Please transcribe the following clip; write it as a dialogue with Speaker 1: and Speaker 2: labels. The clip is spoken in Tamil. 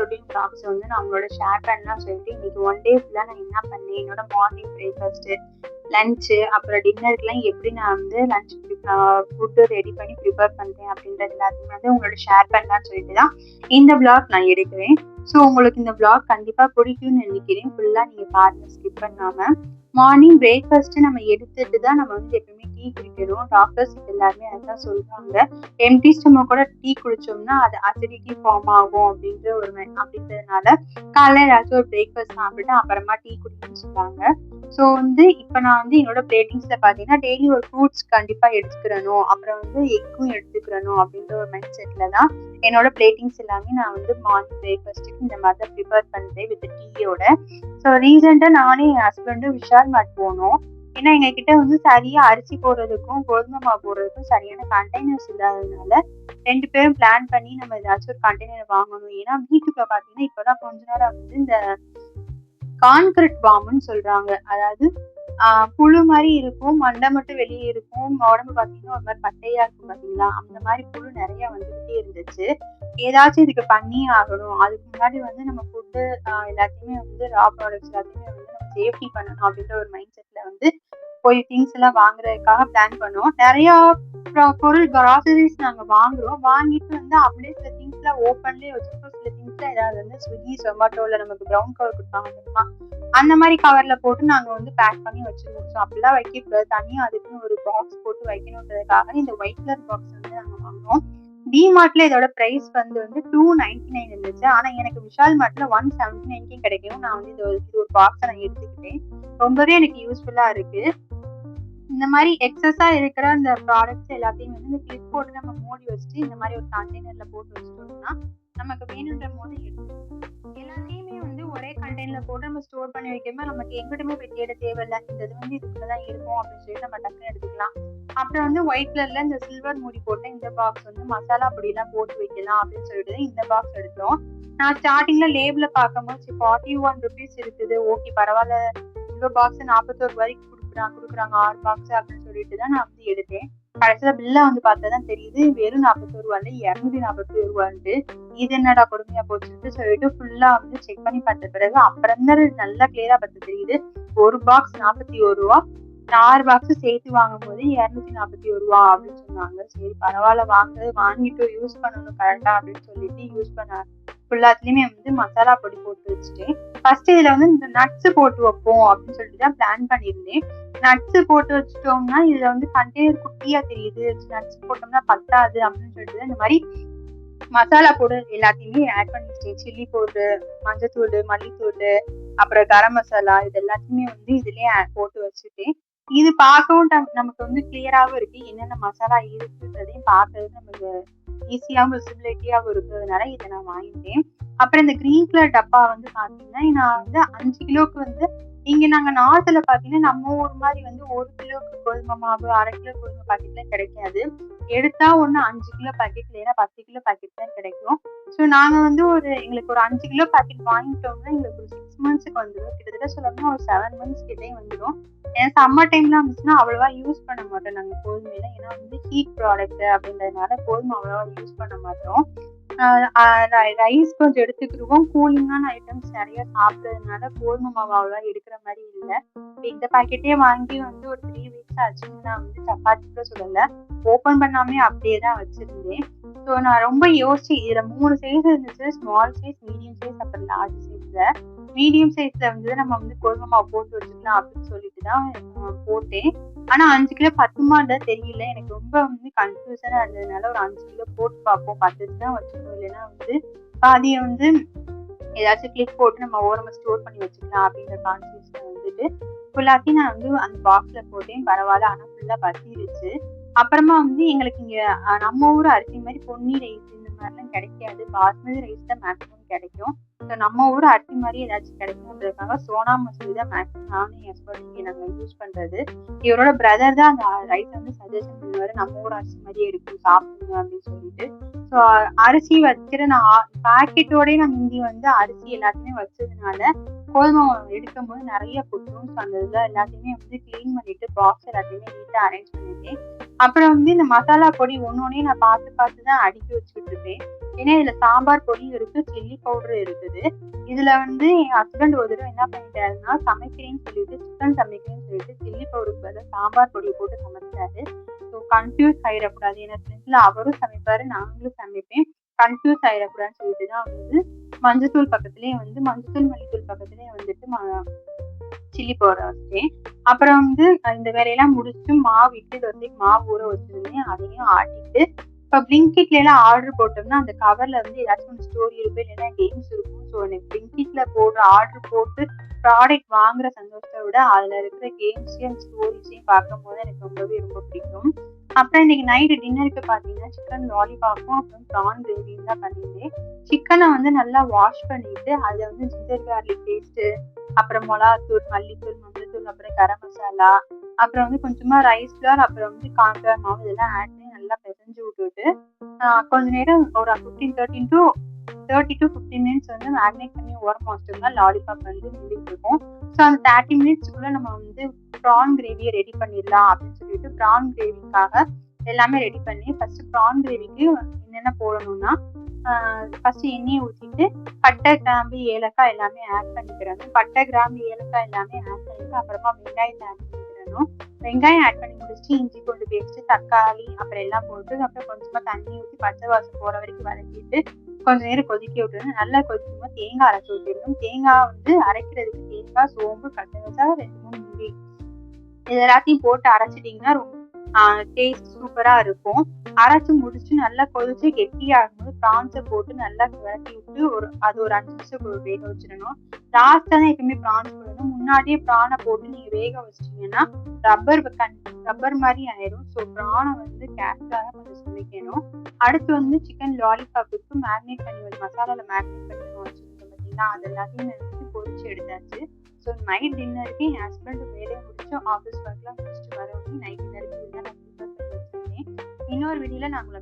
Speaker 1: ரொட்டீன் வ்ளாக்ஸ் வந்து நான் உங்களோட ஷேர் பண்ணலாம் சொல்லிட்டு இன்னைக்கு ஒன் டே ஃபுல்லாக நான் என்ன பண்ணேன், என்னோட மார்னிங் பிரேக்ஃபாஸ்ட்டு, லஞ்சு, அப்புறம் டின்னருக்குலாம் எப்படி நான் வந்து லஞ்ச் ஃபுட்டு ரெடி பண்ணி ப்ரிப்பேர் பண்ணுறேன் அப்படின்றது எல்லாத்தையுமே வந்து உங்களோட ஷேர் பண்ணலான்னு சொல்லிட்டு தான் இந்த வ்ளாக் நான் எடுக்கிறேன். ஸோ உங்களுக்கு இந்த வ்ளாக் கண்டிப்பாக பிடிக்கும்னு நினைக்கிறேன். ஃபுல்லாக நீங்கள் பாருங்கள் ஸ்கிப் பண்ணாமல். மார்னிங் பிரேக்ஃபாஸ்ட்டு நம்ம எடுத்துட்டு தான் நம்ம வந்து எப்பவுமே டீ குடிக்கணும். டாக்டர்ஸ் எல்லாருமே அதான் சொல்றாங்க. எம்டி ஸ்டொமக்கோட டீ குடிச்சோம்னா அது அசிடிட்டி ஃபார்ம் ஆகும் அப்படின்றதுனால காலைல ஏதாச்சும் ஒரு பிரேக்ஃபாஸ்ட் சாப்பிட்டு அப்புறமா டீ குடிக்கணும்னு சொல்றாங்க. ஸோ வந்து இப்போ நான் வந்து என்னோட பிளேட்டிங்ஸ்ல பார்த்தீங்கன்னா டெய்லி ஒரு ஃப்ரூட்ஸ் கண்டிப்பா எடுத்துக்கிறணும், அப்புறம் வந்து எக்கும் எடுத்துக்கிறணும் அப்படின்ற ஒரு மைண்ட் செட்ல தான் என்னோட பிளேட்டிங்ஸ் எல்லாமே நான் வந்து மார்னிங் பிரேக்ஃபாஸ்ட்டுக்கு இந்த மாதிரி தான் ப்ரிப்பேர் பண்ணுறேன் வித் டீயோட. ஸோ ரீசெண்டாக நானே என் ஹஸ்பண்டும் விஷால் மார்ட் போனோம். ஏன்னா எங்ககிட்ட வந்து சரியா அரிசி போடுறதுக்கும் கோதுமை மாவு போடுறதுக்கும் சரியான கண்டெய்னர்ஸ் இல்லாததுனால 2 பேரும் பிளான் பண்ணி நம்ம ஏதாச்சும் ஒரு கண்டெய்னர் வாங்கணும். ஏன்னா வீட்டுக்குள்ள பார்த்தீங்கன்னா இப்போதான் கொஞ்ச நேரம் வந்து இந்த கான்கிரீட் பாம்புன்னு சொல்றாங்க. அதாவது புழு மாதிரி இருக்கும், மண்டை மட்டும் வெளியே இருக்கும், உடம்பு பார்த்தீங்கன்னா ஒரு மாதிரி பட்டையா இருக்கும் பார்த்தீங்களா, அந்த மாதிரி புழு நிறைய வந்துகிட்டே இருந்துச்சு. ஏதாச்சும் இதுக்கு பண்ணியே ஆகணும். அதுக்கு முன்னாடி வந்து நம்ம ஃபுட்டு எல்லாத்தையுமே வந்து ரா ப்ராடக்ட்ஸ் எல்லாத்தையுமே வந்து நம்ம சேஃப்டி பண்ணணும் அப்படின்ற ஒரு மைண்ட் செட்ல வந்து போய் திங்ஸ் எல்லாம் வாங்குறதுக்காக பிளான் பண்ணோம். நிறைய பொருள் கிராசரிஸ் நாங்க வாங்குறோம். வாங்கிட்டு வந்து அப்படியே சில திங்ஸ்ல ஓப்பன்லயே வச்சுருக்கோம். சில திங்ஸ்ல ஏதாவது வந்து ஸ்விக்கி ஜொமேட்டோல நமக்கு ப்ரௌன் கவர் கொடுப்பாங்க தெரியுமா, அந்த மாதிரி கவர்ல போட்டு நாங்க வந்து பேக் பண்ணி வச்சிருக்கோம். ஸோ அப்படிலாம் வைக்கக்கூடாது, தனியா அதுக்குன்னு ஒரு பாக்ஸ் போட்டு வைக்கணுன்றதுக்காக இந்த ஒயிட் கலர் பாக்ஸ் வந்து நாங்க வாங்கினோம். டிமார்ட்ல இதோட பிரைஸ் வந்து 299 இருந்துச்சு. ஆனா எனக்கு விஷால் மார்ட்ல 179 கிடைக்கும். நான் வந்து இது ஒரு பாக்ஸை நான் எடுத்துக்கிட்டேன். ரொம்பவே எனக்கு யூஸ்ஃபுல்லா இருக்கு. இந்த மாதிரி எக்ஸஸா இருக்கிற அந்த ப்ராடக்ட்ஸ் எல்லாத்தையும் வந்து இந்த கிளிப் போட்டு நம்ம மூடி வச்சுட்டு இந்த மாதிரி ஒரு கண்டெய்னர்ல போட்டு வச்சுட்டோம்னா நமக்கு வேணுன்ற போது எல்லாத்தையுமே வந்து ஒரே கண்டெய்னர்ல போட்டு நம்ம ஸ்டோர் பண்ணி வைக்காம நமக்கு எங்கிட்டுமே போய் தேட தேவையில்லை. இந்த இது வந்து இதுக்குள்ளதான் இருக்கும் அப்படின்னு சொல்லி நம்ம டக்குன்னு எடுத்துக்கலாம். அப்புறம் வந்து ஒயிட் கலர்ல இந்த சில்வர் மூடி போட்டு இந்த பாக்ஸ் வந்து மசாலா பொடி எல்லாம் போட்டு வைக்கலாம் அப்படின்னு சொல்லிட்டு இந்த பாக்ஸ் எடுத்தோம். நான் ஸ்டார்டிங்ல லேபிள பார்க்கும்போது 41 rupees இருக்குது, ஓகே பரவாயில்ல, இந்த பாக்ஸ் 41 ரூபாய்க்கு கொடுக்குறாங்க 6 பாக்ஸ் அப்படின்னு சொல்லிட்டு தான் நான் வந்து எடுத்தேன். கடைசியில பில்ல வந்து பார்த்தாதான் தெரியுது வெறும் 41 ரூபாய்ல 241 ரூபான்ட்டு. இது என்னடா கொடுமையா போச்சுட்டு சொல்லிட்டு ஃபுல்லா வந்து செக் பண்ணி பார்த்த பிறகு அப்புறம் தான் நல்லா கிளியரா பார்த்து தெரியுது ஒரு பாக்ஸ் 41 ரூபா, 6 பாக்ஸ் சேர்த்து வாங்கும் போது 241 ரூபா அப்படின்னு சொன்னாங்க. சரி பரவாயில்ல, வாங்கிட்டு யூஸ் பண்ணணும் கரெக்டா அப்படின்னு சொல்லிட்டு யூஸ் பண்ண ஃபுல்லாத்துலயுமே வந்து மசாலா பொடி போட்டு வச்சுட்டேன். ஃபர்ஸ்ட் இதுல வந்து இந்த நட்ஸ் போட்டு வைப்போம் அப்படின்னு சொல்லிட்டு தான் பிளான் பண்ணியிருந்தேன். நட்ஸ் போட்டு வச்சுட்டோம்னா இதுல வந்து கண்டெய்னர் குட்டியா தெரியுது, நட்ஸ் போட்டோம்னா பத்தாது அப்படின்னு சொல்லிட்டு இந்த மாதிரி மசாலா பொருள் எல்லாத்தையுமே ஆட் பண்ணிட்டேன். சில்லி பவுடர், மஞ்சத்தூள், மல்லித்தூள், அப்புறம் கரம் மசாலா, இது எல்லாத்தையுமே வந்து இதுலயே போட்டு வச்சுட்டேன். இது பார்க்கவும் நமக்கு வந்து கிளியராகவும் இருக்கு, என்னென்ன மசாலா இருக்குன்றதையும் பார்க்கறது நமக்கு ஈஸியாகவும் விசிபிலிட்டியாகவும் இருக்கிறதுனால இதை நான் வாங்கிட்டேன். அப்புறம் இந்த கிரீன் கலர் டப்பா வந்து பாத்தீங்கன்னா நான் வந்து 5 கிலோக்கு வந்து இங்க நாங்க நார்த்ல பாத்தீங்கன்னா நம்ம ஊர் மாதிரி வந்து 1 கிலோக்கு கோதுமை மாவு 1/2 கிலோ கோதுமை பாக்கெட்லாம் கிடைக்காது. எடுத்தா 5 கிலோ பாக்கெட் இல்லைன்னா 10 கிலோ பாக்கெட் தான் கிடைக்கும். ஸோ நாங்க வந்து எங்களுக்கு ஒரு 5 கிலோ பாக்கெட் வாங்கிட்டோம்னா எங்களுக்கு ஒரு 6 மந்த்ஸ்க்கு வந்துடும். கிட்டத்தட்ட சொல்லணும்னா ஒரு 7 மந்த்ஸ் கிட்டே வந்துடும். ஏன்னா சம்மர் டைம்லாம் இருந்துச்சுன்னா அவ்வளவா யூஸ் பண்ண மாட்டோம் நாங்க கோதுமையில. ஏன்னா வந்து ஹீட் ப்ராடக்ட் அப்படின்றதுனால கோதுமை அவ்வளவா யூஸ் பண்ண மாட்டோம். ரைஸ் கொஞ்சம் எடுத்துக்கிடுவோம். கூலிங்கான ஐட்டம்ஸ் நிறைய சாப்பிட்றதுனால கோதுமை மாவு அவ்வளவா எடுக்கிற மாதிரி இல்லை. இந்த பாக்கெட்டே வாங்கி வந்து ஒரு 3 வீக்ஸ் ஆச்சுன்னு நான் வந்து சப்பாத்தி கூட சொல்லலை, ஓப்பன் பண்ணாமே அப்படியே தான் வச்சிருந்தேன். ஸோ நான் ரொம்ப யோசிச்சு இதுல 3 சைஸ் இருந்துச்சு, ஸ்மால் சைஸ், மீடியம் சைஸ், அப்புறம் லார்ஜ் சைஸ்ல. மீடியம் சைஸ்ல வந்து நம்ம வந்து கோதுமை மாவு போட்டு வச்சுக்கலாம் அப்படின்னு சொல்லிட்டு தான் போட்டேன். ஆனா 5 கிலோ பத்துமான்னு தெரியல, எனக்கு ரொம்ப வந்து கன்ஃபியூஷனா இருந்ததுனால ஒரு 5 கிலோ போட்டு பார்ப்போம், பத்துதான் வச்சுக்கணும், இல்லைன்னா வந்து பாதியை வந்து ஏதாச்சும் கிளிப் போட்டு நம்ம ஓரமா ஸ்டோர் பண்ணி வச்சுக்கலாம் அப்படின்ற கான்சியஸ்ல வந்துட்டு ஃபுல்லாத்தையும் நான் வந்து அந்த பாக்ஸ்ல போட்டேன். பரவாயில்ல, ஆனா ஃபுல்லா பத்திருச்சு. அப்புறமா வந்து எங்களுக்கு இங்க நம்ம ஊர் அரிசி மாதிரி பொன்னி ரைஸ் இந்த மாதிரிலாம் கிடைக்காது, பாஸ்மதி ரைஸ் தான் மேக்ஸிமம் கிடைக்கும். ஸோ நம்ம ஊர் அரிசி மாதிரி ஏதாச்சும் கிடைக்கும்ன்றதுக்காக சோனா மசூரி தான் மேக்ஸிமம் நானும் என் ஹஸ்பண்ட் இங்கே நாங்கள் யூஸ் பண்றது. இவரோட பிரதர் தான் அந்த ரைஸ் வந்து சஜஷன் பண்ணுவாரு, நம்ம ஊர் அரிசி மாதிரியே இருக்கும் சாப்பிடுங்க அப்படின்னு சொல்லிட்டு. ஸோ அரிசி வச்சுட்டு நான் பாக்கெட்டோடய நான் இங்கே வந்து அரிசி எல்லாத்தையுமே வச்சதுனால கோதுமை எடுக்கும் போது நிறைய கொட்டும். ஸோ அந்த இதில் எல்லாத்தையுமே வந்து கிளீன் பண்ணிட்டு பாக்ஸ் எல்லாத்தையுமே நீட்டாக அரேஞ்ச் பண்ணிட்டேன். அப்புறம் வந்து இந்த மசாலா பொடி ஒன்னொன்னையும் நான் பார்த்து பார்த்து தான் அடுக்கி வச்சுக்கிட்டு இருப்பேன். ஏன்னா இதுல சாம்பார் பொடியும் இருக்கு, சில்லி பவுடரும் இருக்குது. இதுல வந்து என் ஹஸ்பண்ட் ஒரு தடவை என்ன பண்ணிட்டாருன்னா, சமைக்கிறேன்னு சொல்லிட்டு சிக்கன் சமைக்கிறேன்னு சொல்லிட்டு சில்லி பவுடருக்கு பதிலா சாம்பார் பொடியை போட்டு சமைச்சாரு. ஸோ கன்ஃபியூஸ் ஆயிடக்கூடாது. ஏன்னா ஃப்ரெண்ட்ஸ்ல அவரும் சமைப்பாரு, நாங்களும் சமைப்பேன். கன்ஃபியூஸ் ஆயிடக்கூடாதுன்னு சொல்லிட்டு தான் வந்து மஞ்சத்தூள் பக்கத்துலயே வந்து மஞ்சத்தூள், மல்லித்தூள் பக்கத்துலயே வந்துட்டு சில்லி பவுடர் வச்சேன். அப்புறம் வந்து இந்த வேலையெல்லாம் முடிச்சுட்டு மாவு இட்லி தோசைக்கு மாவு ஊற வச்சிருந்தேன். அதையும் ஆட்டிட்டு இப்போ பிளிங்கிட்ல எல்லாம் ஆர்டர் போட்டோம்னா அந்த கவர்ல வந்து ஏதாச்சும் ஒரு ஸ்டோரி இருக்கும், இல்லைன்னா கேம்ஸ் இருக்கும். ஸோ எனக்கு பிளிங்கிட்ல போடுற ஆர்டர் போட்டு ப்ராடக்ட் வாங்குற சந்தோஷத்தை விட அதுல இருக்கிற கேம்ஸையும் ஸ்டோரிஸையும் பார்க்கும்போது எனக்கு ரொம்ப பிடிக்கும். அப்புறம் இன்னைக்கு நைட்டு டின்னருக்கு பார்த்தீங்கன்னா சிக்கன் லாலிபாப்பும் அப்புறம் ப்ரான் கிரேவியும் தான் பண்ணியிருந்தேன். சிக்கனை வந்து நல்லா வாஷ் பண்ணிட்டு அதில் வந்து ஜிஞ்சர் கார்லிக் பேஸ்ட்டு, அப்புறம் மிளகாத்தூள், மல்லித்தூள், மஞ்சள்தூள், அப்புறம் கரம் மசாலா, அப்புறம் வந்து கொஞ்சமா ரைஸ் ஃப்ளவர், அப்புறம் வந்து கார்ன்ஃப்ளவர் மாவு இதெல்லாம் ஆட் பண்ணி நல்லா பிசைஞ்சு விட்டுட்டு கொஞ்ச நேரம் ஒரு 30 to 15 மினிட்ஸ் வந்து மேரினேட் பண்ணி ஓரமாக வச்சிட்டோம்னா லாலிபாப் வந்து நின்றுட்டு இருக்கும். ஸோ அந்த 30 மினிட்ஸ்க்குள்ள நம்ம வந்து ப்ரான் கிரேவியை ரெடி பண்ணிடலாம் அப்படின்னு சொல்லிட்டு ப்ரான் கிரேவிக்காக எல்லாமே ரெடி பண்ணி ஃபர்ஸ்ட் ப்ரான் கிரேவிக்கு என்னென்ன போடணும்னா ஃபர்ஸ்ட் எண்ணெயை ஊற்றிட்டு பட்டை, கிராம்பு, ஏலக்காய் எல்லாமே ஆட் பண்ணிக்கிறேன். பட்டை, கிராம்பு, ஏலக்காய் எல்லாமே ஆட் பண்ணிட்டு அப்புறமா வெங்காயத்தை ஆட் பண்ணிக்கிறணும். வெங்காயம் ஆட் பண்ணி முடிச்சுட்டு இஞ்சி பூண்டு பேஸ்ட், தக்காளி அப்புறம் எல்லாம் போட்டு அப்புறம் கொஞ்சமா தண்ணி ஊற்றி பச்சை வாசம் போற வரைக்கும் வதக்கிட்டு கொஞ்ச நேரம் கொதிக்க விட்டுறணும். நல்லா கொதிக்கும்போது தேங்காய் அரைச்சி ஊற்றிடணும். தேங்காய் வந்து அரைக்கிறதுக்கு தேங்காய், சோம்பு, கசகசா, 2-3 முந்திரி இது எல்லாத்தையும் போட்டு அரைச்சிட்டிங்கன்னா டேஸ்ட் சூப்பரா இருக்கும். அரைச்சு முடிச்சு நல்லா கொதிச்சு கெட்டியாகும்போது ப்ரான்ஸை போட்டு நல்லா விரட்டி விட்டு ஒரு 5 நிமிஷம் வேக வச்சிடணும். லாஸ்டா தான் எப்பவுமே ப்ரான்ஸ் போடணும். முன்னாடியே ப்ரானை போட்டு நீங்க வேக வச்சிட்டீங்கன்னா ரப்பர் மாதிரி ஆயிடும். ஸோ ப்ரானை வந்து கேர்ஃபுல்லாக கொஞ்சம் சமைக்கணும். அடுத்து வந்து சிக்கன் லாலிபாப்புக்கு மேரினேட் பண்ணி மசாலால மேரினேட் பண்ணி வச்சுருக்கோம் பார்த்தீங்கன்னா, அது எல்லாத்தையும் வந்து பொரிச்சு எடுத்தாச்சு. ஸோ நைட் டின்னருக்கு என் ஹஸ்பண்ட் வேலையை முடிச்சு ஆஃபீஸ் ஒர்க்லாம் முடிச்சுட்டு வரவங்க நைட் டின்னருக்கு நான் ப்ரிப்பேர் பண்ணி வச்சிருக்கேன். இன்னொரு வீடியோல நான் உங்களை